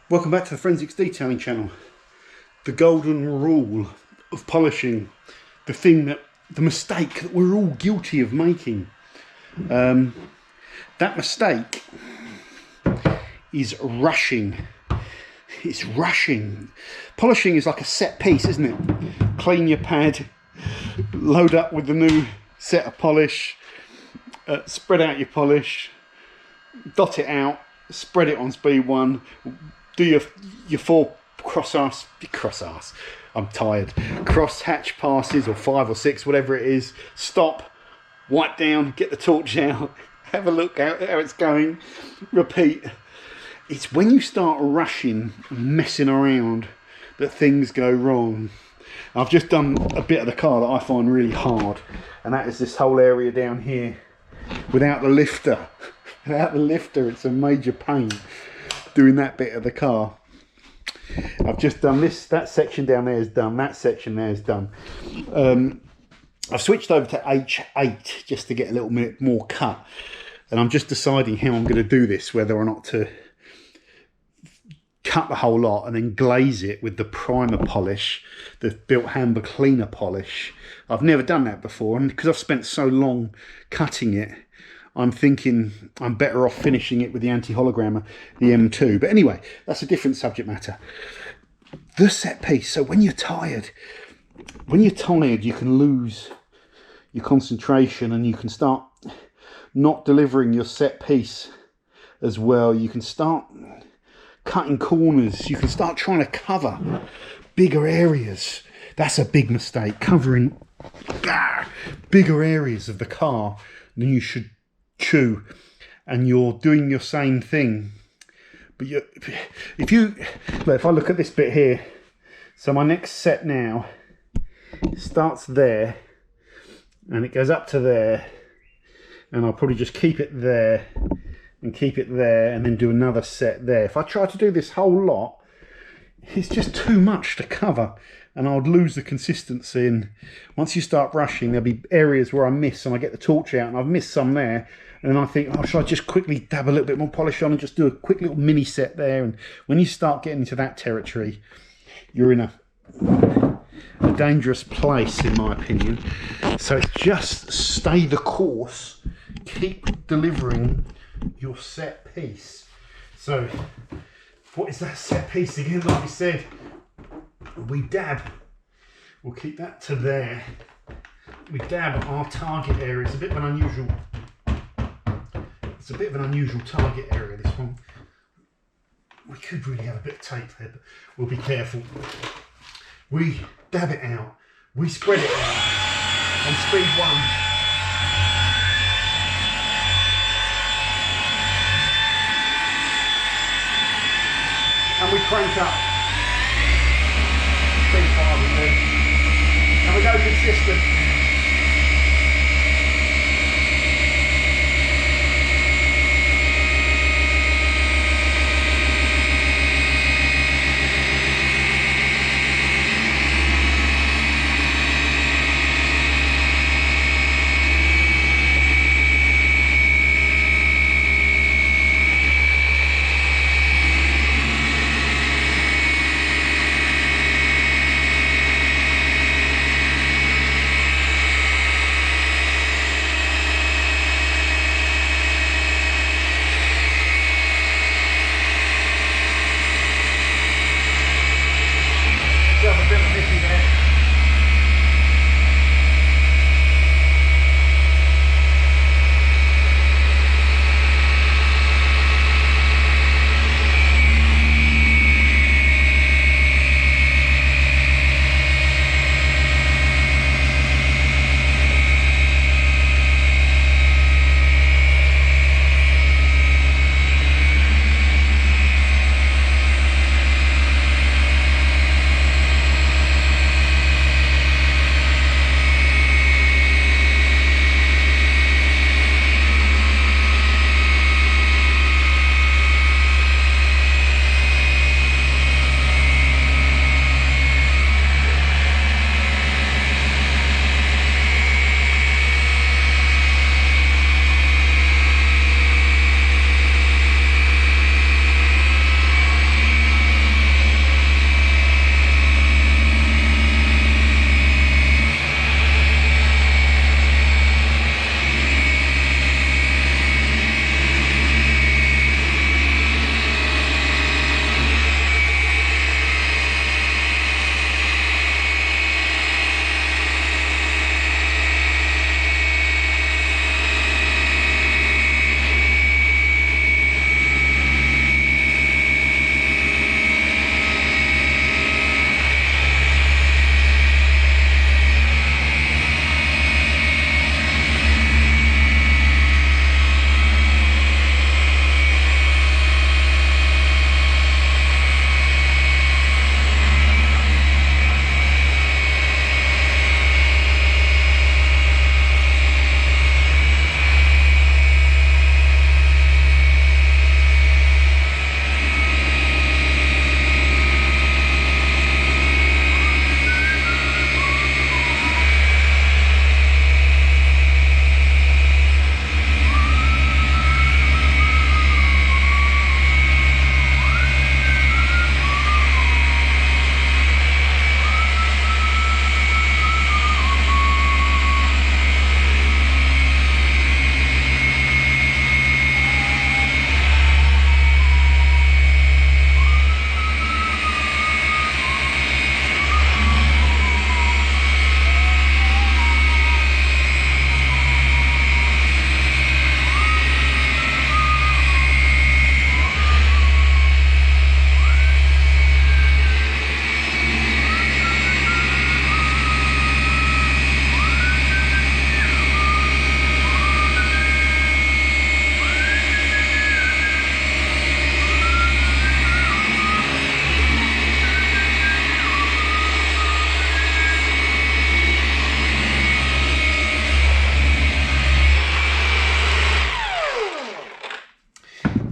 Welcome back to the Forensics Detailing channel. The golden rule of polishing, the mistake that we're all guilty of making. That mistake is rushing. It's rushing. Polishing is like a set piece, isn't it? Clean your pad, load up with the new set of polish, spread out your polish, dot it out, spread it on speed 1, do your 4 cross hatch passes, or 5 or 6, whatever it is. Stop, wipe down, get the torch out, have a look how it's going, repeat. It's when you start rushing and messing around that things go wrong. I've just done a bit of the car that I find really hard, and that is this whole area down here without the lifter. Without the lifter, it's a major pain doing that bit of the car. I've just done this, that section down there is done, that section there is done. I've switched over to H8 just to get a little bit more cut, and I'm just deciding how I'm going to do this, whether or not to cut the whole lot and then glaze it with the primer polish, the Built Hamber cleaner polish. I've never done that before, and because I've spent so long cutting it, I'm thinking I'm better off finishing it with the anti-hologrammer, the M2. But anyway, that's a different subject matter. The set piece. So when you're tired, you can lose your concentration and you can start not delivering your set piece as well. You can start cutting corners. You can start trying to cover bigger areas. That's a big mistake, covering bigger areas of the car than you should chew, and you're doing your same thing. But if I look at this bit here, so my next set now starts there and it goes up to there, and I'll probably just keep it there and keep it there and then do another set there. If I try to do this whole lot, it's just too much to cover and I would lose the consistency. And once you start brushing, there'll be areas where I miss, and I get the torch out and I've missed some there, and then I think, oh, should I just quickly dab a little bit more polish on and just do a quick little mini set there? And when you start getting into that territory, you're in a dangerous place, in my opinion. So just stay the course, keep delivering your set piece. So what is that set piece again? Like we said, we dab, we'll keep that to there. We dab our target area. It's a bit of an unusual target area, this one. We could really have a bit of tape there, but we'll be careful. We dab it out, we spread it out on speed 1. And we crank up. Speed 5 we do. And we go consistent.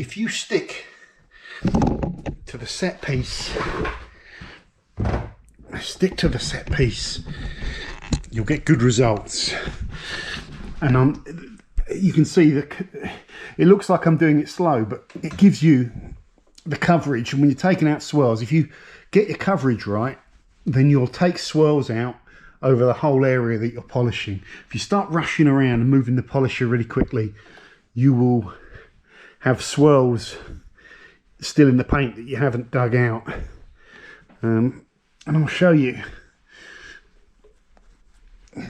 if you stick to the set piece, you'll get good results. And you can see that it looks like I'm doing it slow, but it gives you the coverage. And when you're taking out swirls, if you get your coverage right, then you'll take swirls out over the whole area that you're polishing. If you start rushing around and moving the polisher really quickly, you will have swirls still in the paint that you haven't dug out. And I'll show you,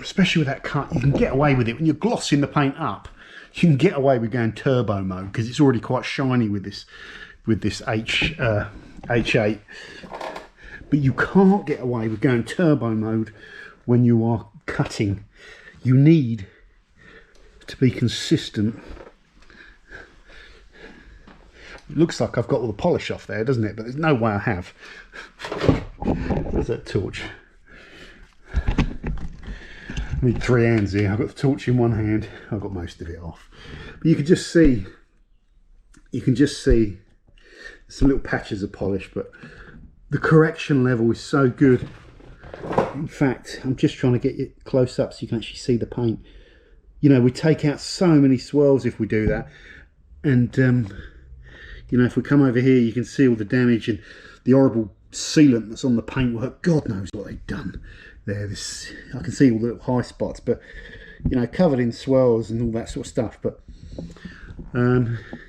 especially with that cut, you can get away with it. When you're glossing the paint up, you can get away with going turbo mode because it's already quite shiny with this H8. But you can't get away with going turbo mode when you are cutting. You need to be consistent. It looks like I've got all the polish off there, doesn't it? But there's no way I have. Where's that torch? I need 3 hands here. I've got the torch in one hand. I've got most of it off. But you can just see some little patches of polish, but the correction level is so good. In fact, I'm just trying to get it close up so you can actually see the paint. You know, we take out so many swirls if we do that. And, you know, if we come over here, you can see all the damage and the horrible sealant that's on the paintwork. God knows what they've done there. I can see all the little high spots, but, you know, covered in swirls and all that sort of stuff. But,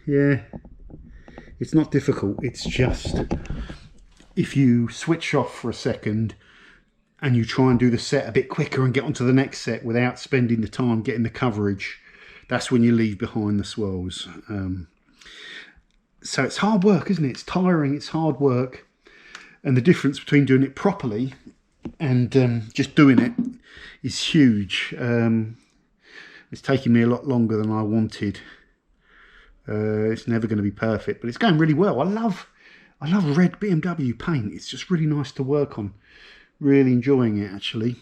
yeah, it's not difficult. It's just, if you switch off for a second and you try and do the set a bit quicker and get onto the next set without spending the time getting the coverage, that's when you leave behind the swirls. So it's hard work, isn't it? It's tiring, it's hard work. And the difference between doing it properly and just doing it is huge. It's taking me a lot longer than I wanted. It's never going to be perfect, but it's going really well. I love red BMW paint. It's just really nice to work on. Really enjoying it, actually.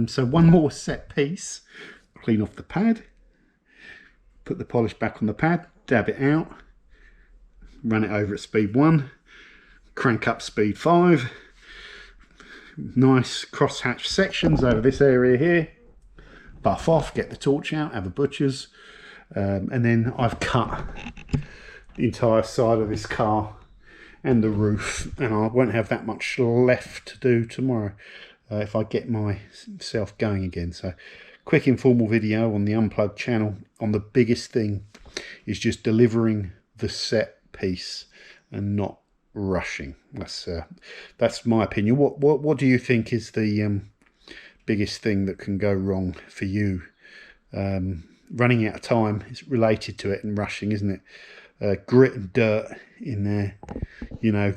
So one more set piece. Clean off the pad. Put the polish back on the pad. Dab it out. Run it over at speed 1. Crank up speed 5. Nice cross-hatch sections over this area here. Buff off. Get the torch out. Have a butcher's. And then I've cut the entire side of this car and the roof, and I won't have that much left to do tomorrow if I get myself going again. So quick informal video on the Unplugged channel on the biggest thing is just delivering the set piece and not rushing. That's my opinion. What do you think is the biggest thing that can go wrong for you? Running out of time is related to it, and rushing, isn't it? Grit and dirt in there, you know,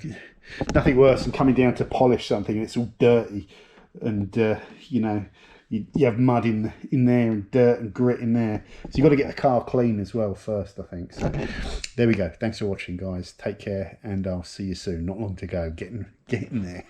nothing worse than coming down to polish something and it's all dirty, and you know, you have mud in there and dirt and grit in there, so you've got to get the car clean as well first, I think. So there we go. Thanks for watching, guys. Take care, and I'll see you soon. Not long to go. Get in there.